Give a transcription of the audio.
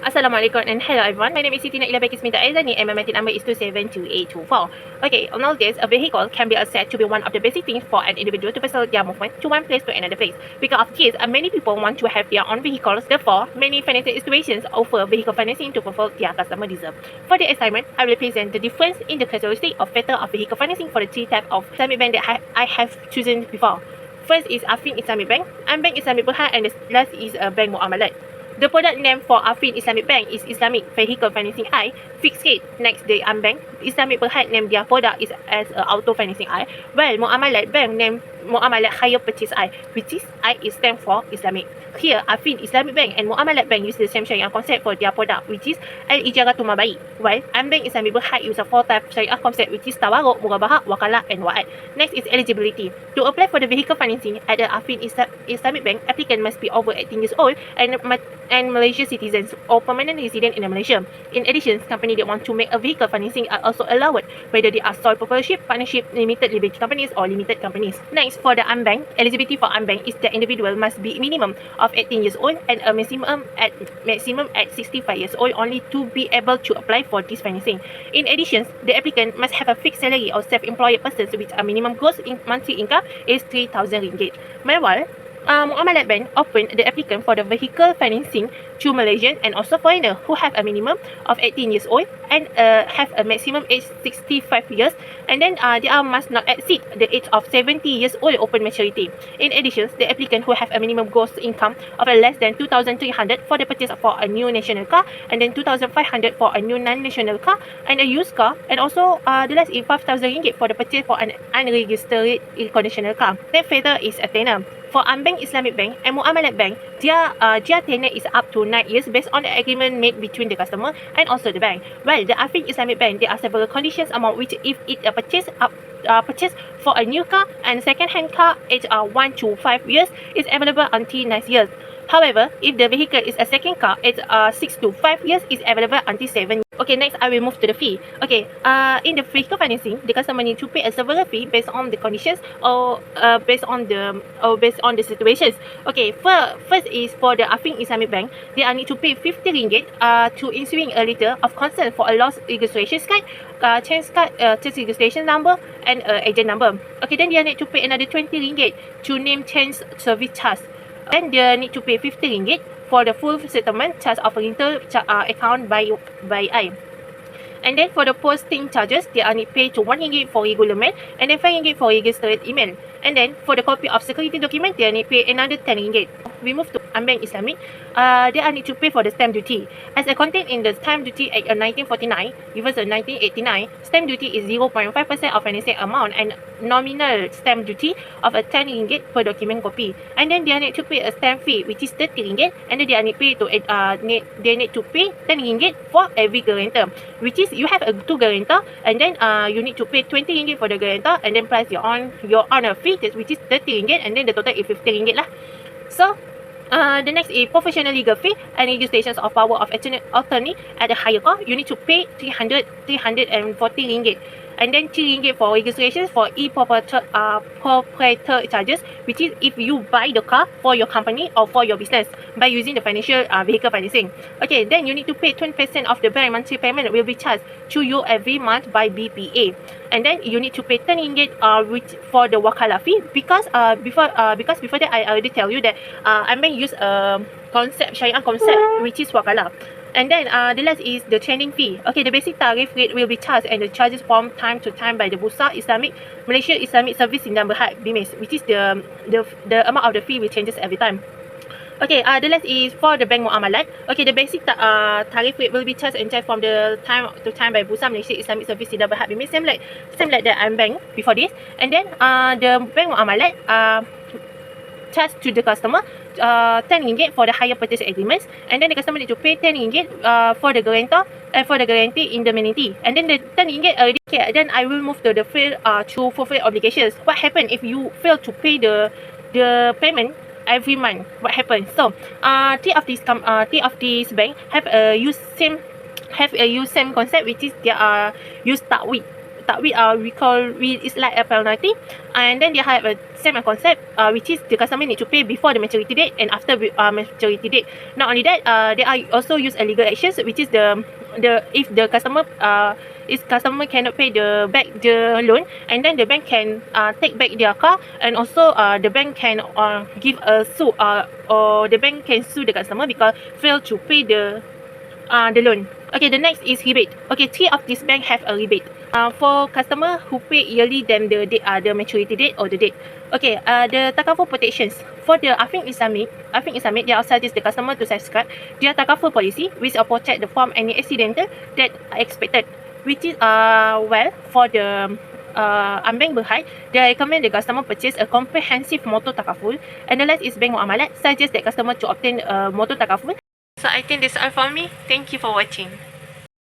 Assalamualaikum and hello everyone. My name is Siti Illya Alizani and my MT number is 272824. Okay, nowadays a vehicle can be said to be one of the basic things for an individual to facilitate their movement to one place to another place. Because of this, many people want to have their own vehicles. Therefore, many financial institutions offer vehicle financing to fulfill their customer desire. For the assignment, I will present the difference in the characteristic of factor of vehicle financing for the three types of Islamic bank that I have chosen before. First is Affin Islamic Bank, Ambank Islamic Bank, and the last is Bank Muamalat. The product name for Affin Islamic Bank is Islamic Vehicle Financing I, fixed rate. Next, the Ambank Islamic Bank name their product is as Auto Financing I, while Muamalat Bank name Muamalat Hire Purchase I, which is I is stand for Islamic. Here, Affin Islamic Bank and Muamalat Bank use the same Syariah concept for their product, which is Al-Ijaratu Mabai, while Ambank Islamic Bank use a four-type Syariah concept, which is Tawaruk, Murabahah, Wakalah, and Wa'ad. Next is eligibility. To apply for the vehicle financing at the Affin Islamic Bank, applicant must be over 18 years old and Malaysia citizens or permanent resident in Malaysia. In addition, companies that want to make a vehicle financing are also allowed, whether they are sole proprietorship, partnership, limited liability companies, or limited companies. Next, for the Ambank, eligibility for Ambank is the individual must be minimum of 18 years old and a maximum at 65 years old only to be able to apply for this financing. In addition, the applicant must have a fixed salary or self-employed persons with a minimum gross monthly income is 3,000 ringgit. Meanwhile, Muamalat Bank opened the applicant for the vehicle financing to Malaysian and also foreigner who have a minimum of 18 years old and have a maximum age 65 years, and then they must not exceed the age of 70 years old open maturity. In addition, the applicant who have a minimum gross income of less than 2,300 for the purchase for a new national car, and then 2,500 for a new non-national car and a used car, and also the last is 5,000 ringgit for the purchase for an unregistered conditional car. Then further is a tenor. For Ambank Islamic Bank and Muamalat Bank, their tenure is up to 9 years based on the agreement made between the customer and also the bank. While the Affin Islamic Bank, there are several conditions among which if it purchase for a new car and second-hand car, age 1 to 5 years is available until 9 years. However, if the vehicle is a second car, it's 6 to 5 years is available until 7 years. Okay, next I will move to the fee. Okay, in the vehicle financing, the customer need to pay a several fee based on the conditions or based on the situations. Okay, first is for the Affin Islamic Bank, they need to pay 50 ringgit to issuing a letter of concern for a lost registration card, change registration number, and agent number. Okay, then they need to pay another 20 ringgit to name change service charge. Then they need to pay 50 ringgit for the full settlement charge of a rental account by I. And then for the posting charges, they need pay to 1 ringgit for regular mail and then 5 ringgit for registered email. And then for the copy of security document, they need pay another 10 ringgit. We move to Ambank Islamic. They need to pay for the stamp duty. As contained in the Stamp Duty Act of 1949, reverse 1989, stamp duty is 0.5% of financing amount and nominal stamp duty of 10 ringgit per document copy. And then they need to pay a stamp fee which is 30 ringgit, and then they need to pay 10 ringgit for every guarantor, which is you have a 2 guarantor, and then you need to pay 20 ringgit for the guarantor, and then plus your own fee, which is 30 ringgit, and then the total is 50 ringgit lah. So the next is professional legal fee and registrations of power of attorney at a higher cost. You need to pay 340 ringgit. And then 3 ringgit for registrations for proprietor charges, which is if you buy the car for your company or for your business by using the financial vehicle financing. Okay, then you need to pay 20% of the bank monthly payment will be charged to you every month by BPA. And then you need to pay 10 ringgit for the wakalah fee because before that I already tell you that I may use a Syariah concept which is wakalah. And then the last is the training fee. Okay, the basic tariff rate will be charged and the charges from time to time by the Bursa Islamic Malaysia Islamic Service Sindang Berhad BIFS, which is the amount of the fee will changes every time. Okay, the last is for the bank muamalat. Okay, the basic tariff rate will be charged and charged from the time to time by Bursa Malaysia Islamic Service Sindang Berhad BIFS, same like the Ambank before this. And then the bank muamalat charge to the customer 10 ringgit for the hire purchase agreements, and then the customer need to pay 10 ringgit for the guarantor and for the guarantee indemnity. And then the 10 ringgit already. Okay, then I will move to the fail to fulfill obligations. What happen if you fail to pay the payment every month? What happens? So three of these bank have a use same concept, which is they use takwid is like a penalty, and then they have a same concept, which is the customer need to pay before the maturity date and after maturity date. Not only that, they are also use a legal actions, which is the if the customer cannot pay the loan, and then the bank can take back their car, and also the bank can give a sue, or the bank can sue the customer because fail to pay the loan. Okay, the next is rebate. Okay, 3 of this bank have a rebate. For customer who pay yearly than the date, the maturity date or the date. Okay, the takaful protections for the Affin Islamic, they also suggest the customer to subscribe their takaful policy, which will protect the from any accidental that are expected. Which is well, for the Ambank Berhad, they recommend the customer purchase a comprehensive motor takaful. And the last is Bank Muamalat, suggest that customer to obtain a motor takaful. So I think that's all for me. Thank you for watching.